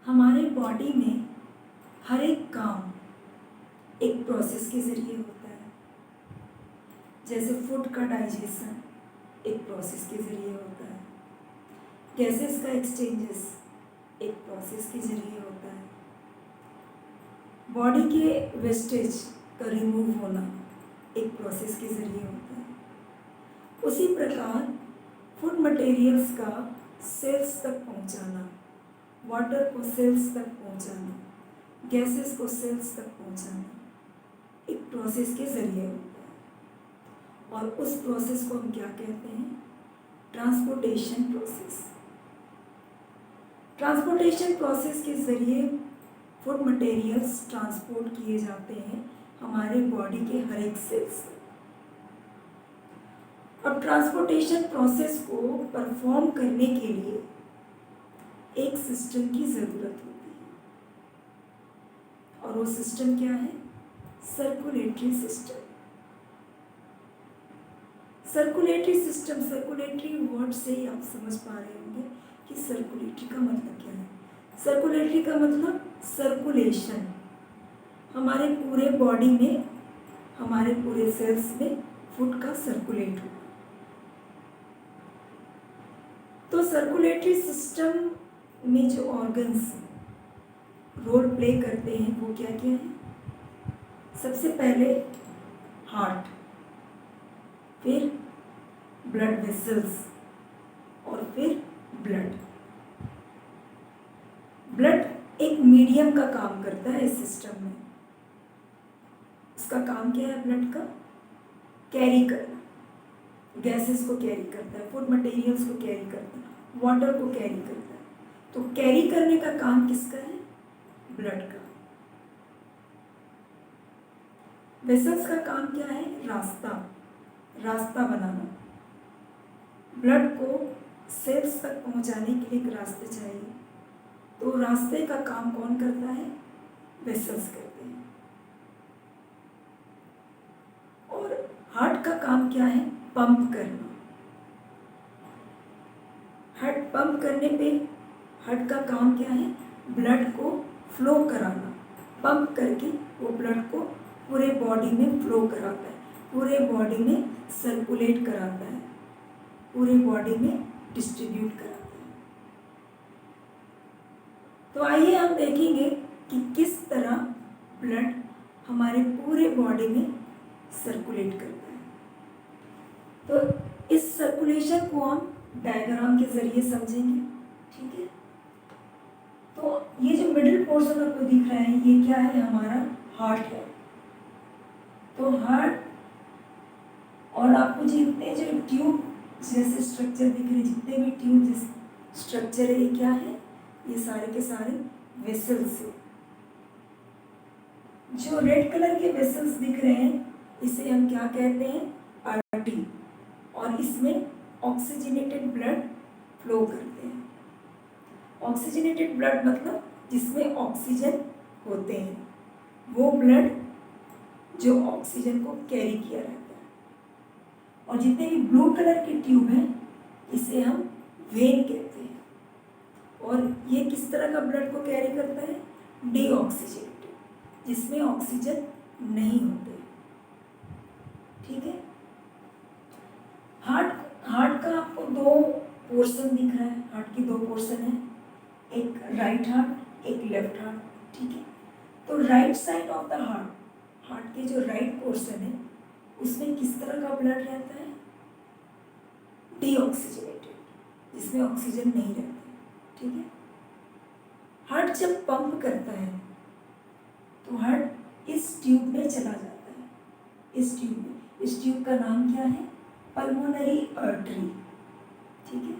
हमारे बॉडी में हर एक काम एक प्रोसेस के ज़रिए होता है। जैसे फूड का डाइजेशन एक प्रोसेस के ज़रिए होता है, गैसेस का एक्सचेंजेस एक प्रोसेस के ज़रिए होता है, बॉडी के वेस्टेज का रिमूव होना एक प्रोसेस के ज़रिए होता है। उसी प्रकार फूड मटेरियल्स का सेल्स तक पहुंचाना, वाटर को सेल्स तक पहुंचाना, गैसेस को सेल्स तक पहुंचाना एक प्रोसेस के ज़रिए होता है। और उस प्रोसेस को हम क्या कहते हैं? Transportation process. ट्रांसपोर्टेशन प्रोसेस के ज़रिए फूड मटेरियल्स ट्रांसपोर्ट किए जाते हैं हमारे बॉडी के हर एक सेल्स। और ट्रांसपोर्टेशन प्रोसेस को परफॉर्म करने के लिए एक सिस्टम की ज़रूरत होती है, और वो सिस्टम क्या है? Circulatory system. Circulatory system, circulatory word से ही आप समझ पा रहे होंगे कि सर्कुलेटरी का मतलब क्या है। सर्कुलेटरी का मतलब सर्कुलेशन। हमारे पूरे बॉडी में, हमारे पूरे सेल्स में फूड का सर्कुलेट हो। तो सर्कुलेटरी सिस्टम में जो ऑर्गन्स रोल प्ले करते हैं वो क्या क्या है? सबसे पहले हार्ट, फिर ब्लड वेसल्स, और फिर ब्लड। ब्लड एक मीडियम का काम करता है इस सिस्टम में। उसका काम क्या है ब्लड का? कैरी करना, गैसेस को कैरी करता है, फूड मटेरियल्स को कैरी करता है, वाटर को कैरी करता है। तो कैरी करने का काम किसका है? ब्लड का। वेसल्स का काम क्या है? रास्ता बनाना। ब्लड को सेल्स तक पहुंचाने के लिए एक रास्ते चाहिए, तो रास्ते का काम कौन करता है? वेसल्स करते हैं। और हार्ट का काम क्या है? पंप करना। हार्ट पंप करने पे हार्ट का काम क्या है? ब्लड को फ्लो कराना। पंप करके वो ब्लड को पूरे बॉडी में फ्लो कराता है, पूरे बॉडी में सर्कुलेट कराता है, पूरे बॉडी में डिस्ट्रीब्यूट कराता है। तो आइए हम देखेंगे कि किस तरह ब्लड हमारे पूरे बॉडी में सर्कुलेट करता है। तो इस सर्कुलेशन को हम डायग्राम के ज़रिए समझेंगे, ठीक है। तो ये जो मिडिल पोर्शन आपको दिख रहा है, ये क्या है? हमारा हार्ट है। तो हार्ट, और आपको जितने जो ट्यूब जैसे स्ट्रक्चर दिख रहे हैं, जितने भी ट्यूब जैसे स्ट्रक्चर है, ये क्या है? ये सारे के सारे वेसल्स है। जो रेड कलर के वेसल्स दिख रहे हैं, इसे हम क्या कहते हैं? आर्टरी। और इसमें ऑक्सीजनेटेड ब्लड फ्लो करते हैं। ऑक्सीजनेटेड ब्लड मतलब जिसमें ऑक्सीजन होते हैं, वो ब्लड जो ऑक्सीजन को कैरी किया रहता है। और जितने भी ब्लू कलर के ट्यूब हैं, इसे हम वेन कहते हैं। और ये किस तरह का ब्लड को कैरी करता है? डीऑक्सीजनेटेड, जिसमें ऑक्सीजन नहीं होते, ठीक है। हार्ट का आपको दो पोर्शन दिख रहा है। हार्ट की दो पोर्शन है, एक राइट हार्ट, एक लेफ्ट हार्ट, ठीक है। तो right side of the heart के जो राइट पोर्शन है, उसमें किस तरह का ब्लड रहता है? डीऑक्सीजनेटेड, जिसमें ऑक्सीजन नहीं रहता, ठीक है। हार्ट जब पंप करता है तो हार्ट इस ट्यूब में चला जाता है, इस ट्यूब का नाम क्या है? पल्मोनरी आर्टरी, ठीक है।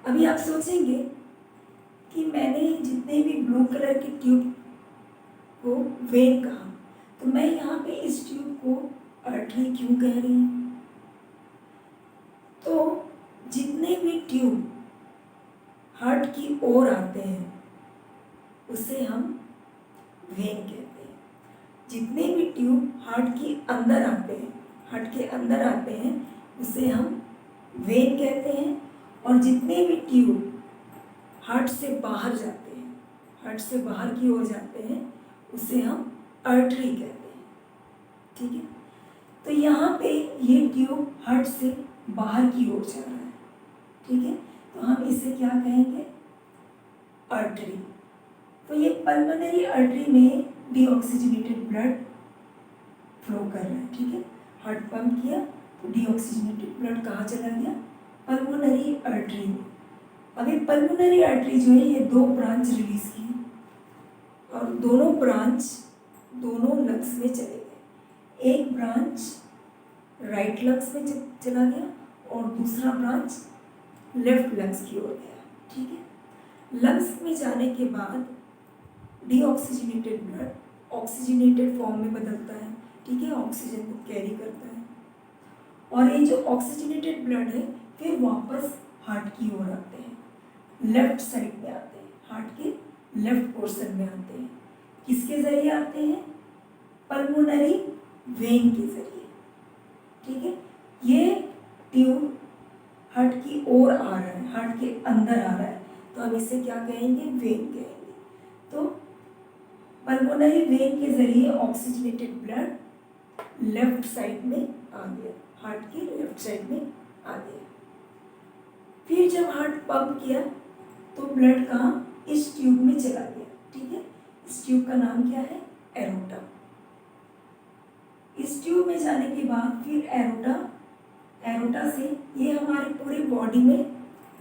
अभी आप सोचेंगे कि मैंने जितने भी ब्लू कलर के ट्यूब को वेन कहा, तो मैं यहाँ पे इस ट्यूब को आर्टरी क्यों कह रही हूँ? तो जितने भी ट्यूब हार्ट की ओर आते हैं, उसे हम वेन कहते हैं। जितने भी ट्यूब हार्ट के अंदर आते हैं, उसे हम वेन कहते हैं। और जितने भी ट्यूब हार्ट से बाहर जाते हैं, हार्ट से बाहर की ओर जाते हैं उसे हम आर्टरी कहते हैं। ठीक है, तो यहाँ पे ये ट्यूब हार्ट से बाहर की ओर जा रहा है। ठीक है, तो हम इसे क्या कहेंगे, आर्टरी। तो ये पल्मोनरी आर्टरी में डीऑक्सीजनेटेड ब्लड फ्लो कर रहा है। ठीक है, हार्ट पंप किया तो डीऑक्सीजनेटेड ब्लड कहाँ चला गया, पल्मोनरी आर्टरी में। अभी पल्मोनरी आर्टरी जो है ये 2 ब्रांच रिलीज की है और दोनों ब्रांच दोनों लंग्स में चले गए। एक ब्रांच राइट लंग्स में चला गया और दूसरा ब्रांच लेफ्ट लंग्स की ओर गया। ठीक है, लंग्स में जाने के बाद डीऑक्सीजनेटेड ब्लड ऑक्सीजनेटेड फॉर्म में बदलता है। ठीक है, ऑक्सीजन को कैरी करता है और ये जो ऑक्सीजनेटेड ब्लड है फिर वापस हार्ट की ओर आते हैं, लेफ्ट साइड में आते हैं, हार्ट के लेफ्ट पोर्शन में आते हैं। किसके जरिए आते हैं, पल्मोनरी वेन के जरिए। ठीक है, ये ट्यूब हार्ट की ओर आ रहा है, हार्ट के अंदर आ रहा है, तो हम इसे क्या कहेंगे, वेन कहेंगे। तो पल्मोनरी वेन के जरिए ऑक्सीजनेटेड ब्लड लेफ्ट साइड में आ गया, हार्ट के लेफ्ट साइड में आ गया। फिर जब हार्ट पंप किया तो ब्लड कहाँ, इस ट्यूब में चला गया। ठीक है, इस ट्यूब का नाम क्या है, एरोटा। इस ट्यूब में जाने के बाद फिर एरोटा से ये हमारे पूरे बॉडी में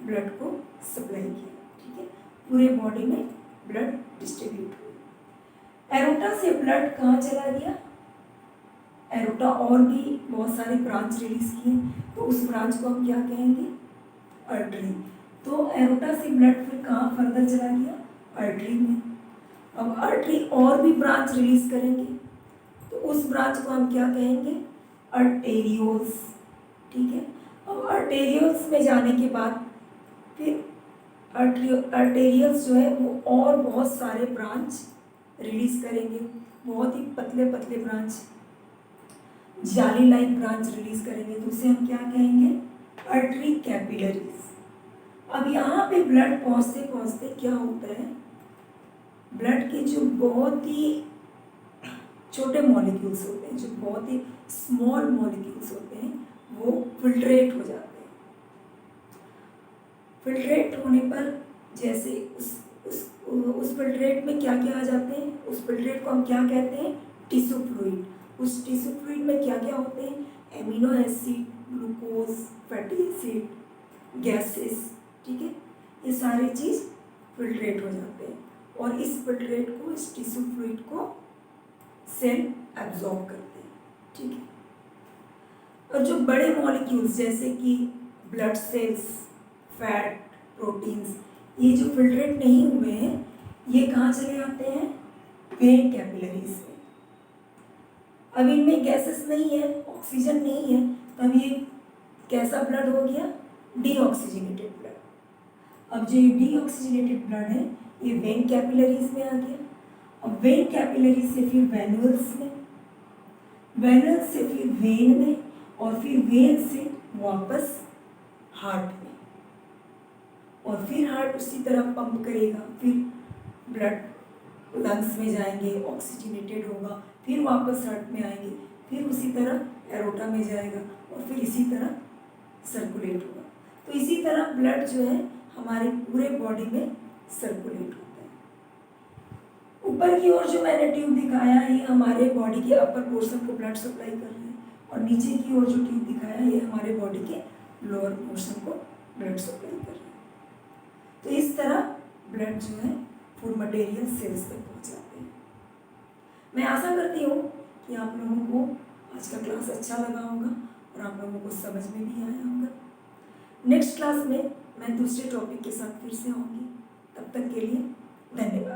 ब्लड को सप्लाई किया। ठीक है, पूरे बॉडी में ब्लड डिस्ट्रीब्यूट हुआ। एरोटा से ब्लड कहाँ चला गया, एरोटा और भी बहुत सारे ब्रांच रिलीज किए, तो उस ब्रांच को हम क्या कहेंगे, आर्टरी। तो एरोटा से ब्लड फिर कहाँ फर्दर चला गया, आर्टरी में। अब आर्टरी और भी ब्रांच रिलीज करेंगे तो उस ब्रांच को हम क्या कहेंगे, आर्टेरियोल्स। ठीक है, अब आर्टेरियोल्स में जाने के बाद फिर आर्टेरियल्स जो है वो और बहुत सारे ब्रांच रिलीज करेंगे, बहुत ही पतले पतले ब्रांच, जाली लाइक ब्रांच रिलीज करेंगे, तो उसे हम क्या कहेंगे, आर्टरी कैपिलरीज। अब यहाँ पे ब्लड पहुँचते पहुँचते क्या होता है, ब्लड के जो बहुत ही छोटे मॉलिक्यूल्स होते हैं, जो बहुत ही स्मॉल मॉलिक्यूल्स होते हैं, वो फिल्ट्रेट हो जाते हैं। फिल्ट्रेट होने पर जैसे उस फिल्ट्रेट में क्या क्या आ जाते हैं, उस फिल्ट्रेट को हम क्या कहते हैं, टिश्यू फ्लूइड। उस टिश्यू फ्लूइड में क्या क्या होते हैं, amino acid, glucose, fatty acid, gases. ठीक है, ये सारी चीज़ फिल्ट्रेट हो जाते हैं और इस फिल्ट्रेट को, इस टिश्यू फ्लूइड को सेल एब्जॉर्ब करते हैं। ठीक है, और जो बड़े मॉलिक्यूल्स जैसे कि ब्लड सेल्स, फैट, प्रोटीन्स, ये जो फिल्ट्रेट नहीं हुए हैं ये कहाँ चले आते हैं, वेन कैपिलरीज में। अब इनमें गैसेस नहीं है, ऑक्सीजन नहीं है, तब ये कैसा ब्लड हो गया, डीऑक्सीजनेटेड ब्लड। अब जो ये डीऑक्सीजनेटेड ब्लड है ये वेन कैपिलरीज में आ गया। अब वेन कैपिलरीज से फिर वेन्यूल्स में, वेन्यूल्स से फिर वेन में और फिर वेन से वापस हार्ट में, और फिर हार्ट उसी तरह पंप करेगा, फिर ब्लड लंग्स में जाएंगे, ऑक्सीजनेटेड होगा, फिर वापस हार्ट में आएंगे, फिर उसी तरह एरोटा में जाएगा और फिर इसी तरह सर्कुलेट होगा। तो इसी तरह ब्लड जो है हमारे पूरे बॉडी में सर्कुलेट होता है। ऊपर की ओर जो मैंने ट्यूब दिखाया है ये हमारे बॉडी के अपर पोर्शन को ब्लड सप्लाई कर रहा है और नीचे की ओर जो ट्यूब दिखाया है ये हमारे बॉडी के लोअर पोर्शन को ब्लड सप्लाई कर रहा है। तो इस तरह ब्लड जो है फूड मटेरियल सेल्स तक पहुँच जाते हैं। मैं आशा करती हूँ कि आप लोगों को आज का क्लास अच्छा लगा होगा और आप लोगों को समझ में भी आया होगा। नेक्स्ट क्लास में मैं दूसरे टॉपिक के साथ फिर से आऊँगी। तब तक के लिए धन्यवाद।